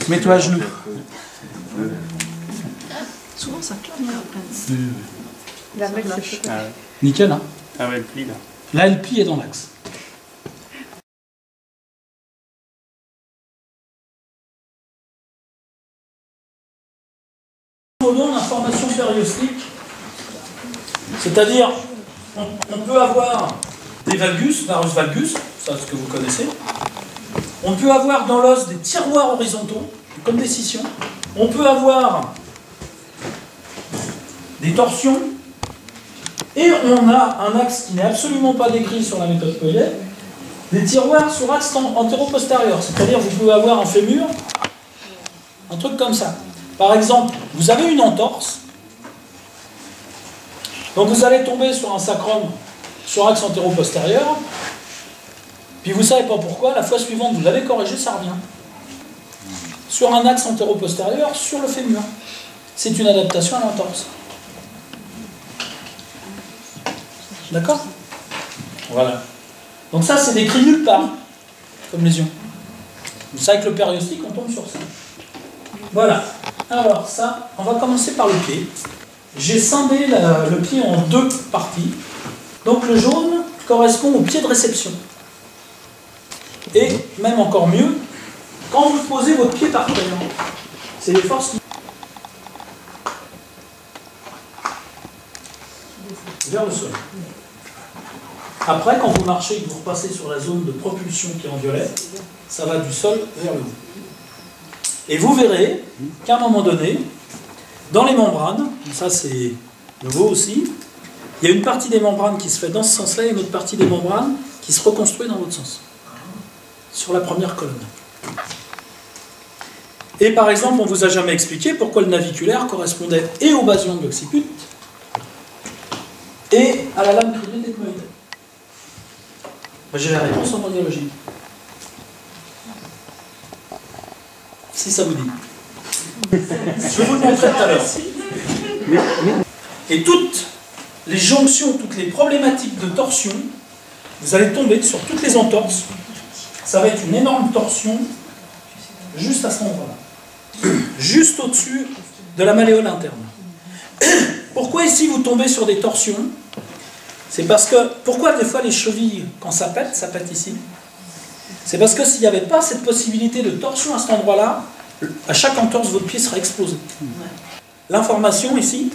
Mets-toi à genoux. Souvent ça claque après. La mec, c'est Ah ouais. Nickel, hein? Ah ouais, le pli là. Là, le pli est dans l'axe. On donne l'information périostique, c'est-à-dire on peut avoir des valgus, varus valgus, ça c'est ce que vous connaissez. On peut avoir dans l'os des tiroirs horizontaux, comme des scissions. On peut avoir des torsions. Et on a un axe qui n'est absolument pas décrit sur la méthode Poyet, des tiroirs sur axe antéro-postérieur. C'est-à-dire vous pouvez avoir un fémur, un truc comme ça. Par exemple, vous avez une entorse, donc vous allez tomber sur un sacrum sur axe antéro-postérieur, puis vous ne savez pas pourquoi, la fois suivante vous l'avez corrigé, ça revient. Sur un axe antéro-postérieur, sur le fémur. C'est une adaptation à l'entorse. D'accord? Voilà. Donc ça, c'est décrit nulle part, comme lésion. Vous savez que le périostique, on tombe sur ça. Voilà. Alors ça, on va commencer par le pied. J'ai scindé le pied en deux parties. Donc le jaune correspond au pied de réception. Et même encore mieux, quand vous posez votre pied par terre, c'est les forces qui... vers le sol. Après, quand vous marchez et que vous repassez sur la zone de propulsion qui est en violet, ça va du sol vers le haut. Et vous verrez qu'à un moment donné, dans les membranes, ça c'est nouveau aussi, il y a une partie des membranes qui se fait dans ce sens-là et une autre partie des membranes qui se reconstruit dans l'autre sens, sur la première colonne. Et par exemple, on ne vous a jamais expliqué pourquoi le naviculaire correspondait et au basion de l'occiput et à la lame crinée d'ethmoïde. J'ai la réponse en mondiologie. Si ça vous dit. Je vais vous le montrer tout à l'heure. Et toutes les jonctions, toutes les problématiques de torsion, vous allez tomber sur toutes les entorses. Ça va être une énorme torsion juste à cet endroit-là. Juste au-dessus de la malléole interne. Pourquoi ici vous tombez sur des torsions? C'est parce que, pourquoi des fois les chevilles, quand ça pète ici? C'est parce que s'il n'y avait pas cette possibilité de torsion à cet endroit-là, à chaque entorse, votre pied sera explosé. L'information ici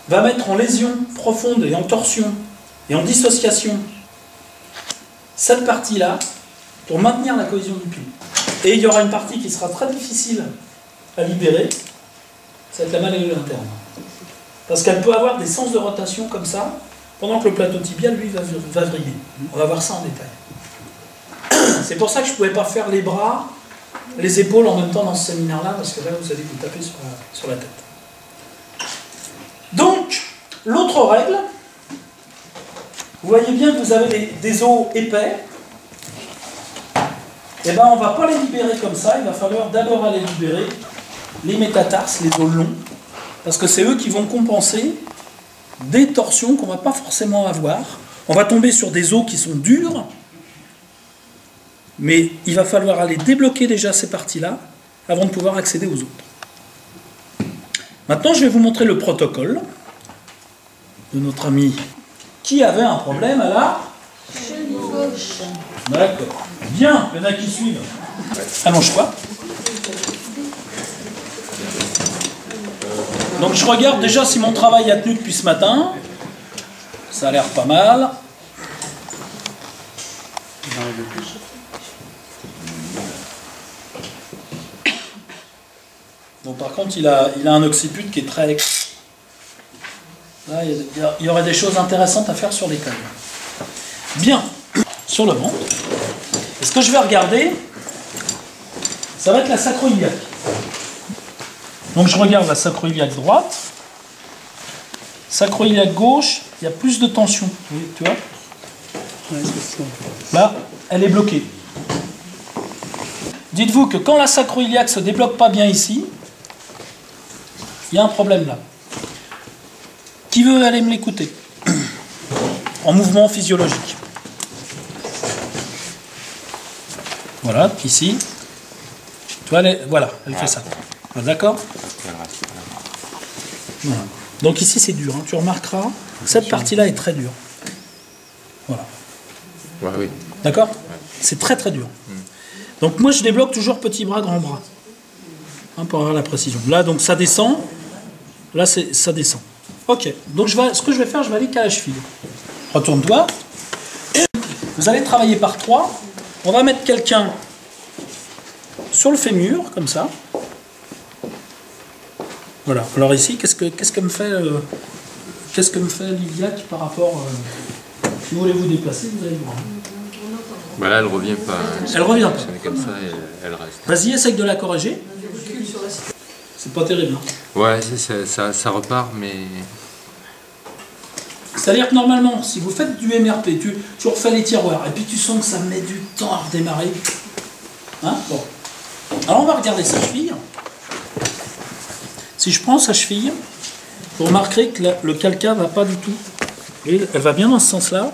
va mettre en lésion profonde et en torsion et en dissociation cette partie-là pour maintenir la cohésion du pied. Et il y aura une partie qui sera très difficile à libérer, ça va être la malléole interne. Parce qu'elle peut avoir des sens de rotation comme ça, pendant que le plateau tibial, lui, va vriller. On va voir ça en détail. C'est pour ça que je ne pouvais pas faire les bras, les épaules en même temps dans ce séminaire-là, parce que là, vous allez vous taper sur la tête. Donc, l'autre règle, vous voyez bien que vous avez des os épais. Eh bien, on ne va pas les libérer comme ça, il va falloir d'abord aller libérer les métatarses, les os longs, parce que c'est eux qui vont compenser des torsions qu'on ne va pas forcément avoir. On va tomber sur des os qui sont durs, mais il va falloir aller débloquer déjà ces parties-là avant de pouvoir accéder aux autres. Maintenant, je vais vous montrer le protocole de notre ami qui avait un problème à la cheville gauche. D'accord. Bien, il y en a qui suivent. Allonge-toi. Donc je regarde déjà si mon travail a tenu depuis ce matin. Ça a l'air pas mal. Bon, par contre, il a un occiput qui est très... Là, il y aurait des choses intéressantes à faire sur les câbles. Bien. Sur le ventre. Et ce que je vais regarder, ça va être la sacro-iliaque. Donc je regarde la sacro-iliaque droite. Sacro-iliaque gauche, il y a plus de tension. Oui, tu vois? Là, elle est bloquée. Dites-vous que quand la sacro-iliaque ne se débloque pas bien ici, il y a un problème là. Qui veut aller me l'écouter? En mouvement Voilà, elle fait ça. Ah, d'accord. Voilà. Donc ici c'est dur, hein. Tu remarqueras, cette partie-là est très dure. Voilà. Ouais, oui. D'accord. C'est très très dur. Donc moi je débloque toujours petit bras, grand bras. Hein, pour avoir la précision. Là donc ça descend, là ça descend. Ok, donc ce que je vais faire, je vais aller calage fil. Retourne-toi. Vous allez travailler par 3. On va mettre quelqu'un sur le fémur, comme ça. Voilà. Alors ici, qu'est-ce que me fait Liliac par rapport... si vous voulez vous déplacer, vous allez voir. Bah là, elle revient pas. Elle revient pas. Elle est comme ça, elle reste. Vas-y, essaye de la corriger. C'est pas terrible. Hein. Ouais, ça repart, mais... C'est-à-dire que normalement, si vous faites du MRP, tu refais les tiroirs, et puis tu sens que ça met du temps à redémarrer. Hein, bon. Alors on va regarder sa cheville. Si je prends sa cheville, vous remarquerez que le calca va pas du tout. Et elle va bien dans ce sens-là.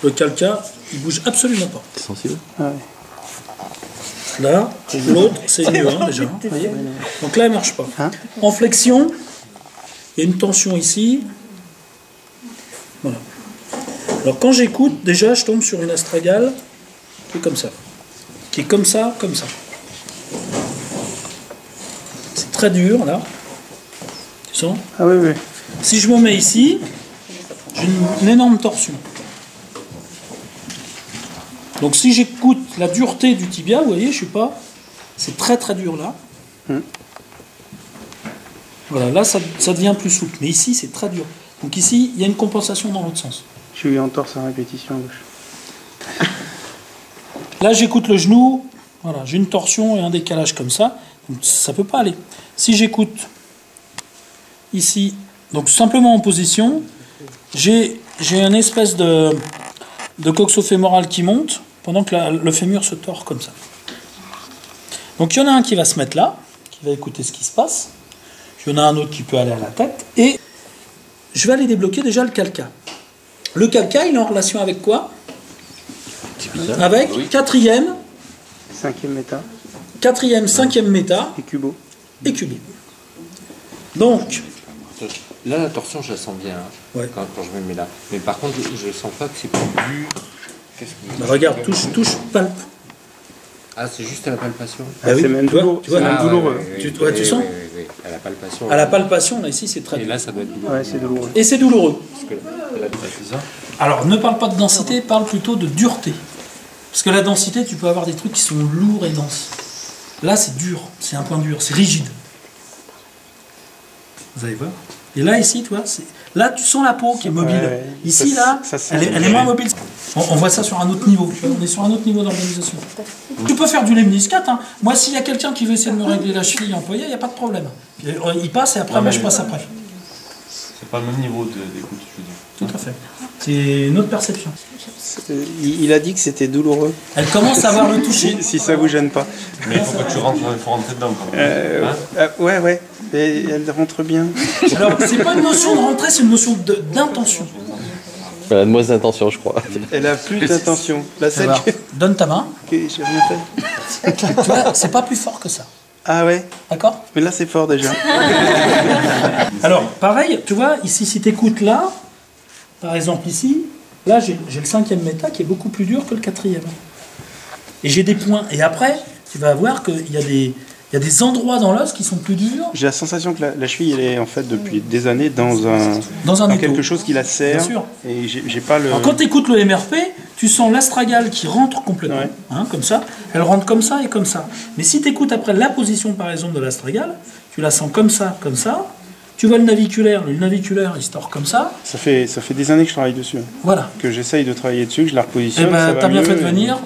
Le calca, il bouge absolument pas. C'est sensible. Là, l'autre, c'est mieux hein, déjà. Vous voyez. Donc là, elle marche pas. En flexion, il y a une tension ici. Voilà. Alors quand j'écoute, déjà, je tombe sur une astragale qui est comme ça. Qui est comme ça, comme ça. C'est très dur, là. Tu sens? Ah oui, oui. Si je me mets ici, j'ai une énorme torsion. Donc si j'écoute la dureté du tibia, vous voyez, je suis pas... C'est très très dur, là. Voilà, là, ça devient plus souple. Mais ici, c'est très dur. Donc ici, il y a une compensation dans l'autre sens. Je suis en torse à répétition à gauche. Là, j'écoute le genou. Voilà, j'ai une torsion et un décalage comme ça. Donc ça ne peut pas aller. Si j'écoute ici, donc simplement en position, j'ai une espèce de coxo-fémoral qui monte pendant que le fémur se tord comme ça. Donc il y en a un qui va se mettre là, qui va écouter ce qui se passe. Il y en a un autre qui peut aller à la tête. Et je vais aller débloquer déjà le calca. Le calca, il est en relation avec quoi? Avec quatrième, Cinquième méta. quatrième, cinquième méta Et cubo. et cubo. Donc, Là, la torsion, je la sens bien hein, Ouais. quand je me mets là. Mais par contre, je sens pas que c'est plus dur. Qu'est-ce que vous... regarde, touche, palpe. Ah, c'est juste à la palpation. Ah oui, c'est même tu vois, douloureux. tu vois, C'est même Ah, douloureux. Tu sens oui. À la palpation. À la palpation, là, ici, c'est très Et dur. là, ça doit être douloureux. Ouais, c'est douloureux. Et c'est douloureux. Parce que c'est ça. Alors, ne parle pas de densité, parle plutôt de dureté. Parce que la densité, tu peux avoir des trucs qui sont lourds et denses. Là, c'est dur, c'est un point dur, c'est rigide. Vous allez voir. Et là, ici, tu vois, là, tu sens la peau qui est mobile. Ouais, Ici, ça- là, ça sent elle est moins mobile. On voit ça sur un autre niveau. Tu vois, on est sur un autre niveau d'organisation. Tu peux faire du lemniscate. Hein. Moi, s'il y a quelqu'un qui veut essayer de me régler la cheville employée, il n'y a pas de problème. Il passe et après, moi, je passe après. C'est pas le même niveau d'écoute, je veux dire. Tout à fait. C'est une autre perception. Il a dit que c'était douloureux. Elle commence à avoir le toucher. Si ça vous gêne pas. Mais il faut que tu rentres, faut rentrer dedans quand même. Hein Ouais. Mais elle rentre bien. Alors, c'est pas une notion de rentrée, c'est une notion d'intention. Elle a de moins d'intention, je crois. Elle a plus d'intention. La celle Alors, donne ta main. que j'ai rien fait. Tu vois, c'est pas plus fort que ça. Ah ouais. D'accord? Mais là, c'est fort déjà. Alors, pareil, tu vois, ici, si tu écoutes là, par exemple ici, là, j'ai le cinquième méta qui est beaucoup plus dur que le quatrième. Et j'ai des points. Et après, tu vas voir qu'il y a des endroits dans l'os qui sont plus durs. J'ai la sensation que la cheville, elle est en fait depuis des années dans Dans quelque étau. chose qui la serre. Bien sûr. Et j'ai pas le. Alors, quand tu écoutes le MRP, tu sens l'astragale qui rentre complètement, Ouais. hein, comme ça. Elle rentre comme ça et comme ça. Mais si tu écoutes après la position, par exemple, de l'astragale, tu la sens comme ça, comme ça. Tu vois le naviculaire, il se tord comme ça. Ça fait des années que je travaille dessus. Voilà. Que j'essaye de travailler dessus, que je la repositionne. Eh ben, ça va t'as bien mieux, fait de et- venir.